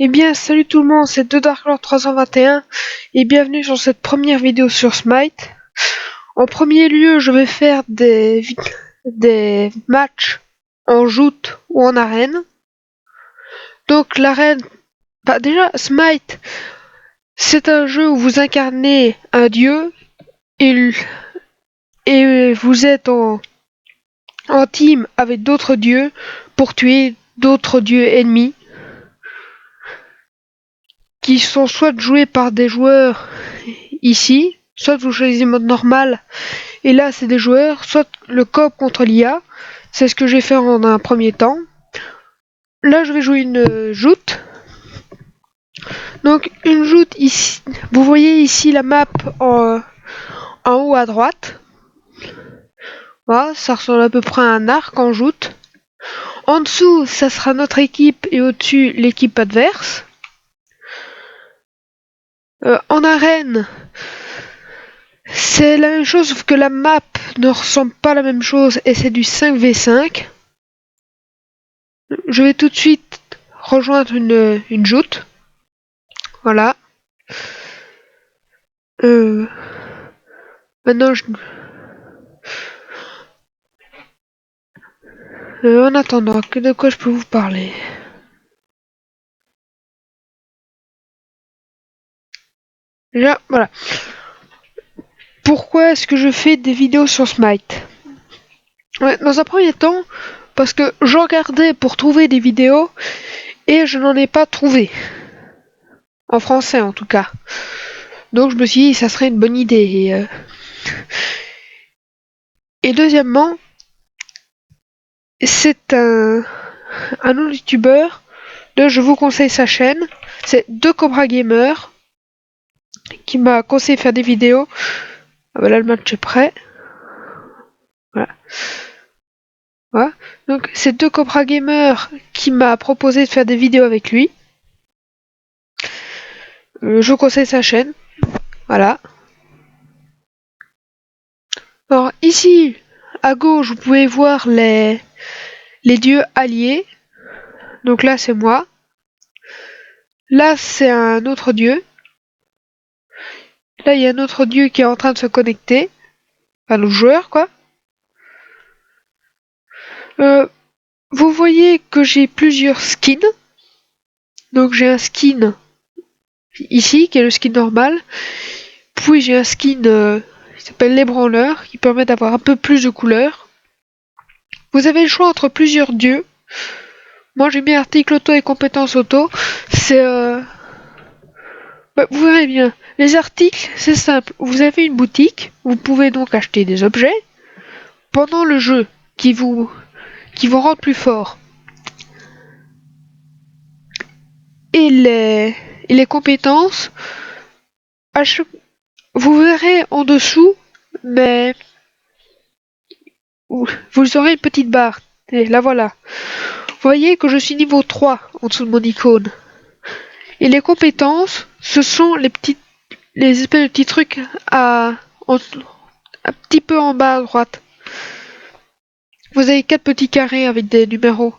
Eh bien, salut tout le monde, c'est The Dark Lord 321 et bienvenue sur cette première vidéo sur Smite. En premier lieu, je vais faire des matchs en joute ou en arène. Donc l'arène, déjà Smite, c'est un jeu où vous incarnez un dieu et vous êtes en team avec d'autres dieux pour tuer d'autres dieux ennemis, qui sont soit joués par des joueurs ici, soit vous choisissez mode normal, et là c'est des joueurs, soit le coop contre l'IA, c'est ce que j'ai fait en un premier temps. Là je vais jouer une joute. Donc une joute ici, vous voyez ici la map en haut à droite. Voilà, ça ressemble à peu près à un arc en joute. En dessous, ça sera notre équipe et au-dessus l'équipe adverse. En arène, c'est la même chose, sauf que la map ne ressemble pas à la même chose et c'est du 5v5. Je vais tout de suite rejoindre une joute. Voilà. Maintenant, en attendant, de quoi je peux vous parler? Déjà, voilà. Pourquoi est-ce que je fais des vidéos sur Smite? Ouais, dans un premier temps, parce que je regardais pour trouver des vidéos et je n'en ai pas trouvé. En français, en tout cas. Donc je me suis dit, ça serait une bonne idée. Et deuxièmement, c'est un autre youtubeur. Je vous conseille sa chaîne. C'est The Cobra Gamer qui m'a conseillé de faire des vidéos. Ah bah là, le match est prêt. Voilà. Voilà. Donc c'est The Cobra Gamer qui m'a proposé de faire des vidéos avec lui. Je vous conseille sa chaîne. Voilà. Alors ici, à gauche, vous pouvez voir les dieux alliés. Donc là, c'est moi. Là, c'est un autre dieu. Là, il y a un autre dieu qui est en train de se connecter. Enfin, le joueur, quoi. Vous voyez que j'ai plusieurs skins. Donc j'ai un skin ici, qui est le skin normal. Puis j'ai un skin qui s'appelle l'ébranleur, qui permet d'avoir un peu plus de couleurs. Vous avez le choix entre plusieurs dieux. Moi j'ai mis article auto et compétences auto. C'est vous verrez bien. Les articles, c'est simple. Vous avez une boutique, vous pouvez donc acheter des objets pendant le jeu qui vous rendent plus fort. Et les compétences, vous verrez en dessous, mais vous aurez une petite barre. Et la voilà. Vous voyez que je suis niveau 3 en dessous de mon icône. Et les compétences, ce sont les espèces de petits trucs un petit peu en bas à droite. Vous avez 4 petits carrés avec des numéros.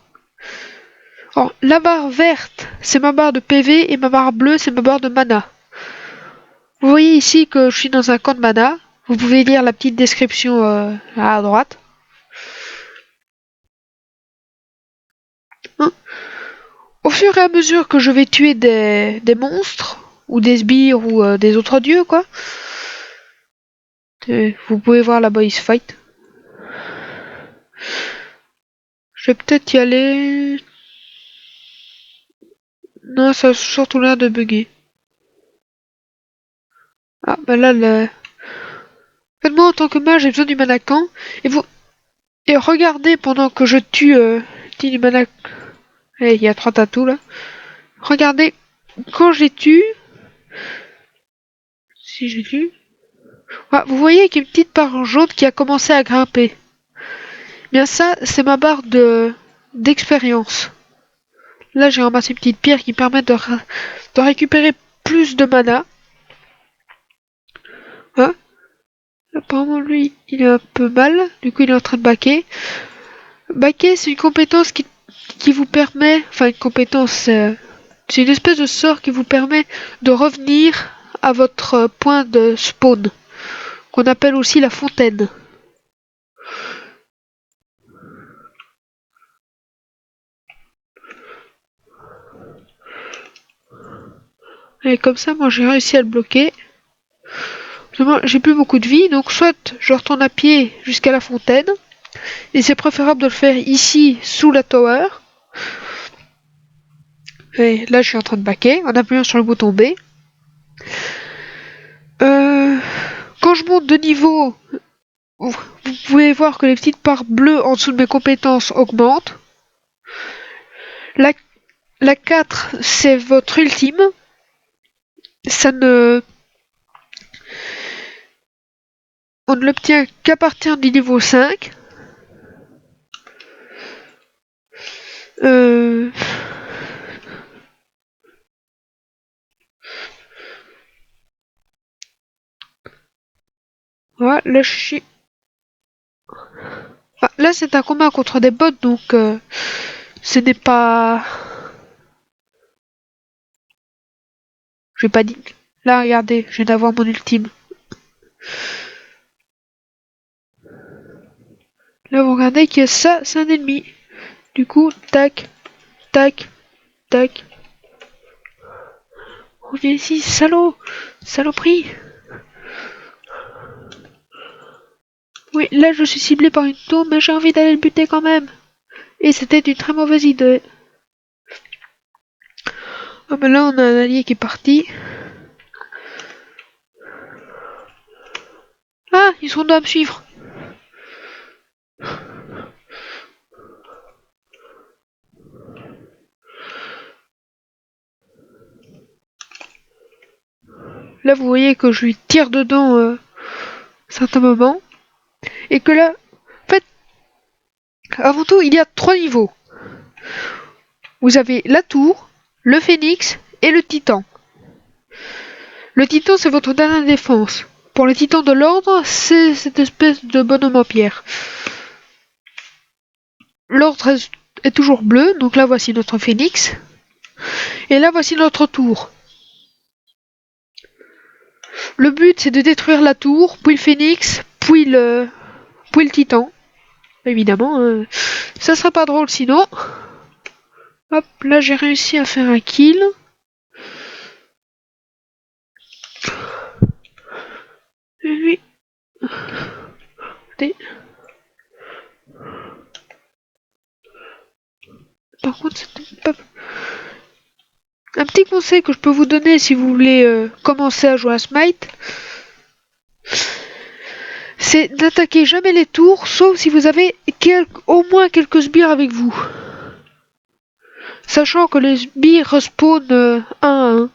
Alors, la barre verte, c'est ma barre de PV et ma barre bleue, c'est ma barre de mana. Vous voyez ici que je suis dans un camp de mana. Vous pouvez lire la petite description à droite. Au fur et à mesure que je vais tuer des monstres, ou des sbires, ou des autres dieux, quoi. Vous pouvez voir là-bas, ils se fight. Je vais peut-être y aller. Non, ça a surtout l'air de bugger. Ah, bah là, moi, en tant que mage, j'ai besoin du manacan. Et regardez pendant que je tue du manacan. Eh, il y a 3 tatous là. Regardez, quand je les tue. Si j'ai tue. Ah, vous voyez qu'il y a une petite barre jaune qui a commencé à grimper. Bien ça, c'est ma barre d'expérience. Là, j'ai ramassé une petite pierre qui permet de récupérer plus de mana. Hein? Apparemment, lui, il est un peu mal. Du coup, il est en train de baquer. Baquer, c'est une compétence qui vous permet... Enfin, une compétence C'est une espèce de sort qui vous permet de revenir à votre point de spawn, qu'on appelle aussi la fontaine. Et comme ça, moi j'ai réussi à le bloquer. J'ai plus beaucoup de vie, donc soit je retourne à pied jusqu'à la fontaine, et c'est préférable de le faire ici, sous la tower. Et là, je suis en train de baquer en appuyant sur le bouton B. Quand je monte de niveau, vous pouvez voir que les petites barres bleues en dessous de mes compétences augmentent. La 4, c'est votre ultime. Ça ne... On ne l'obtient qu'à partir du niveau 5. Voilà, là je suis... Enfin, là c'est un combat contre des bots, donc ce n'est pas... Je vais pas dire... Là regardez, je viens d'avoir mon ultime. Là vous regardez que ça, c'est un ennemi. Du coup, tac, tac, tac. Reviens ici, salaud! Saloperie! Oui, là je suis ciblé par une tour, mais j'ai envie d'aller le buter quand même. Et c'était une très mauvaise idée. Ah mais là on a un allié qui est parti. Ah, ils sont deux à me suivre. Là vous voyez que je lui tire dedans à certains moments. Et que là, en fait, avant tout, il y a 3 niveaux. Vous avez la tour, le phénix et le titan. Le titan, c'est votre dernière défense. Pour les titans de l'ordre, c'est cette espèce de bonhomme en pierre. L'ordre est toujours bleu, donc là voici notre phénix. Et là voici notre tour. Le but c'est de détruire la tour, puis le phénix, puis le titan. Évidemment, ça serait pas drôle sinon. Hop, là j'ai réussi à faire un kill. Et lui. Par contre, c'était pas... Un petit conseil que je peux vous donner si vous voulez commencer à jouer à Smite, c'est d'attaquer jamais les tours, sauf si vous avez au moins quelques sbires avec vous. Sachant que les sbires respawnent 1 à 1.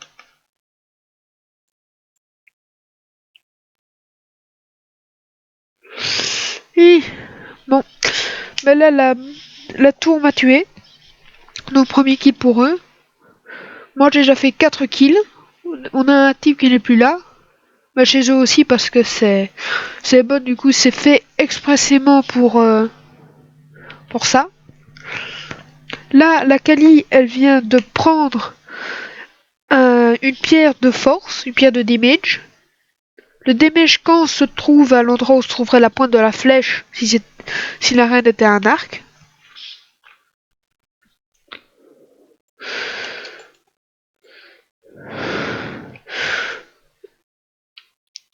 Et bon, ben là la tour m'a tué. Donc premier kill pour eux. Moi j'ai déjà fait 4 kills. On a un type qui n'est plus là. Bah, chez eux aussi parce que c'est bon, du coup c'est fait expressément pour ça. Là la Kali elle vient de prendre une pierre de force, une pierre de damage. Le damage quand se trouve à l'endroit où se trouverait la pointe de la flèche si la reine était un arc.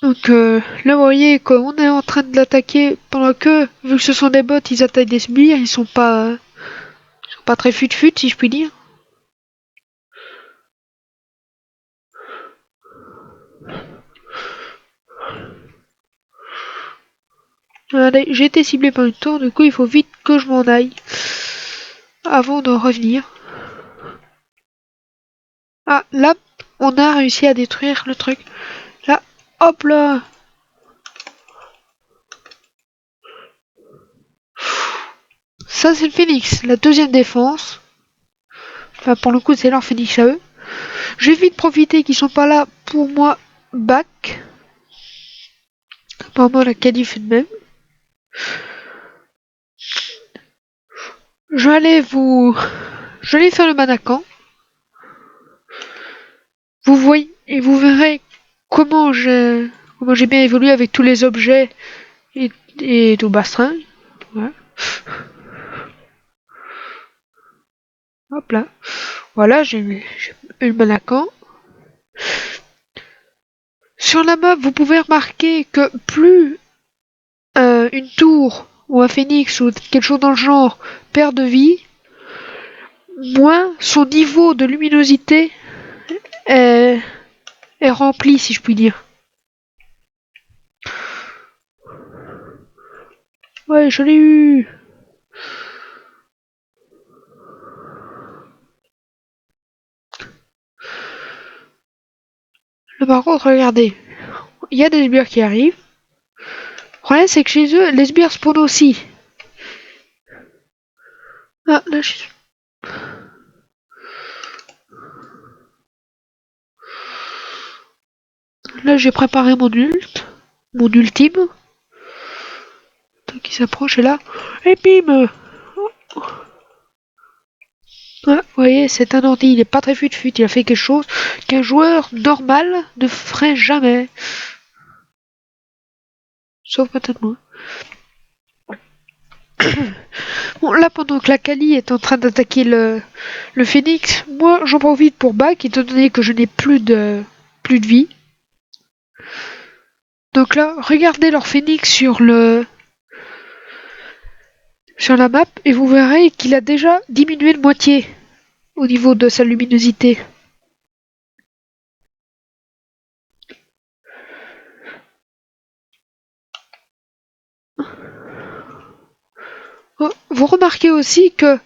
Donc là vous voyez qu'on est en train de l'attaquer pendant que, vu que ce sont des bots, ils attaquent des sbires, ils sont pas très fut-fut si je puis dire. Allez, j'ai été ciblé par une tour, du coup il faut vite que je m'en aille avant de revenir. Ah là, on a réussi à détruire le truc. Là, hop là. Ça c'est le phénix, la deuxième défense. Enfin pour le coup c'est leur phénix à eux. Je vais vite profiter qu'ils sont pas là pour moi back. Apparemment la qualif fait de même. Je vais aller faire le manacan. vous voyez, et vous verrez comment j'ai bien évolué avec tous les objets et tout bastring. Voilà. Hop là. Voilà, j'ai une Manacan. Sur la map, vous pouvez remarquer que plus une tour ou un phénix ou quelque chose dans le genre perd de vie, moins son niveau de luminosité est, est rempli, si je puis dire. Ouais, je l'ai eu. Là, par contre, regardez, il y a des sbires qui arrivent. Le problème, c'est que chez eux, les sbires spawnent aussi. Ah, là j'ai préparé mon ultime. Qui s'approche et là, et bim. Ah, vous voyez, c'est un ordi, il est pas très fut-fut, il a fait quelque chose qu'un joueur normal ne ferait jamais. Sauf peut-être moi. Bon, là, pendant que la Kali est en train d'attaquer le Phénix, moi, j'en profite pour back, étant donné que je n'ai plus de vie. Donc là, regardez leur Phénix sur la map, et vous verrez qu'il a déjà diminué de moitié au niveau de sa luminosité. Oh, vous remarquez aussi que...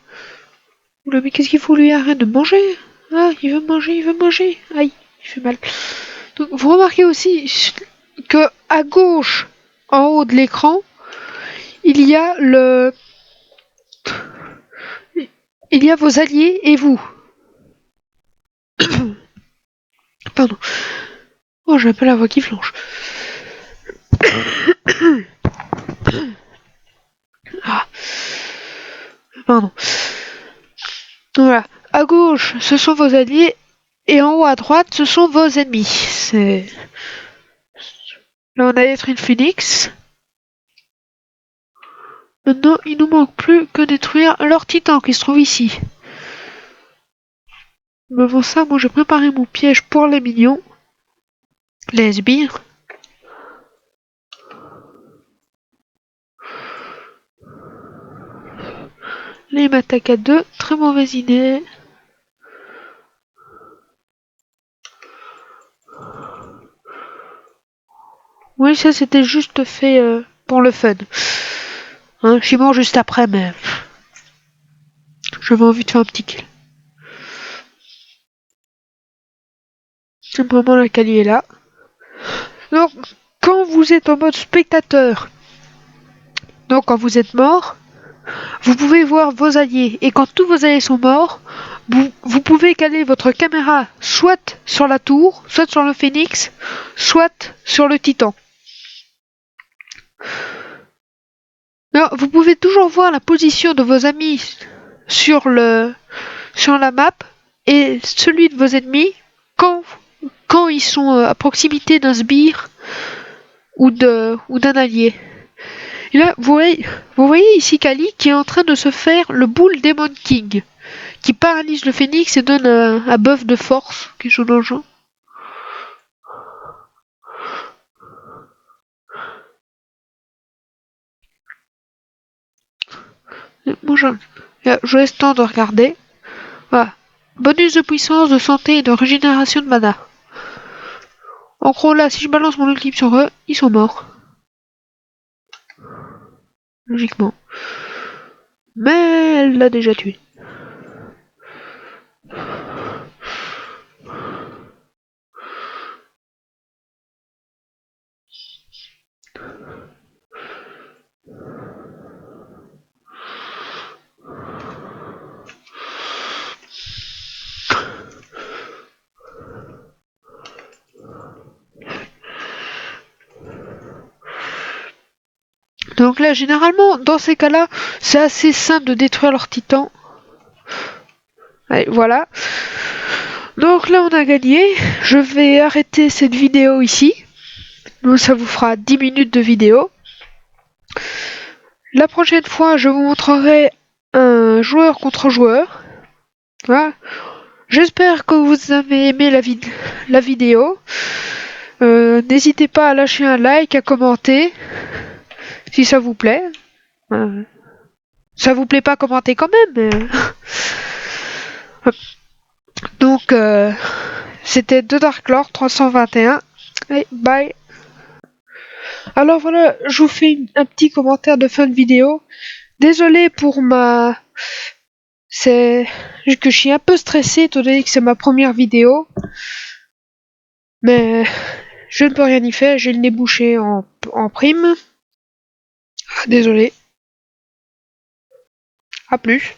Oula, mais qu'est-ce qu'il faut lui arrêter de manger? Ah, il veut manger, il veut manger. Aïe, il fait mal. Donc, vous remarquez aussi que à gauche, en haut de l'écran, il y a il y a vos alliés et vous. Pardon. Oh, j'ai un peu la voix qui flanche. Ah, pardon. Donc voilà. À gauche, ce sont vos alliés et en haut à droite, ce sont vos ennemis. C'est... Là, on a détruit une phoenix. Maintenant, il nous manque plus que détruire leur titan qui se trouve ici. Mais avant ça, moi j'ai préparé mon piège pour les minions. Les sbires. Là, il m'attaque à deux. Très mauvaise idée. Oui, ça c'était juste fait pour le fun. Hein, je suis mort juste après, mais j'avais envie de faire un petit kill. C'est vraiment la Kali est là. Donc, quand vous êtes en mode spectateur, donc quand vous êtes mort, vous pouvez voir vos alliés. Et quand tous vos alliés sont morts, vous pouvez caler votre caméra soit sur la tour, soit sur le phénix, soit sur le titan. Alors, vous pouvez toujours voir la position de vos amis sur la map et celui de vos ennemis quand ils sont à proximité d'un sbire ou d'un allié. Et là, vous voyez ici Kali qui est en train de se faire le Bull Demon King, qui paralyse le phénix et donne un buff de force, quelque chose dans le genre. Moi, je laisse le temps de regarder. Voilà. Bonus de puissance, de santé et de régénération de mana. En gros, là, si je balance mon ultime sur eux, ils sont morts. Logiquement. Mais elle l'a déjà tué. Donc là, généralement, dans ces cas-là, c'est assez simple de détruire leur titan. Allez, voilà. Donc là on a gagné. Je vais arrêter cette vidéo ici. Donc ça vous fera 10 minutes de vidéo. La prochaine fois je vous montrerai un joueur contre joueur. Voilà. J'espère que vous avez aimé la vidéo. N'hésitez pas à lâcher un like, à commenter si ça vous plaît. Ça vous plaît pas, commentez quand même. Donc c'était The Dark Lord 321. Et bye. Alors voilà, je vous fais un petit commentaire de fin de vidéo. Désolé pour c'est que je suis un peu stressé étant donné que c'est ma première vidéo. Mais je ne peux rien y faire, j'ai le nez bouché en prime. Désolé. À plus.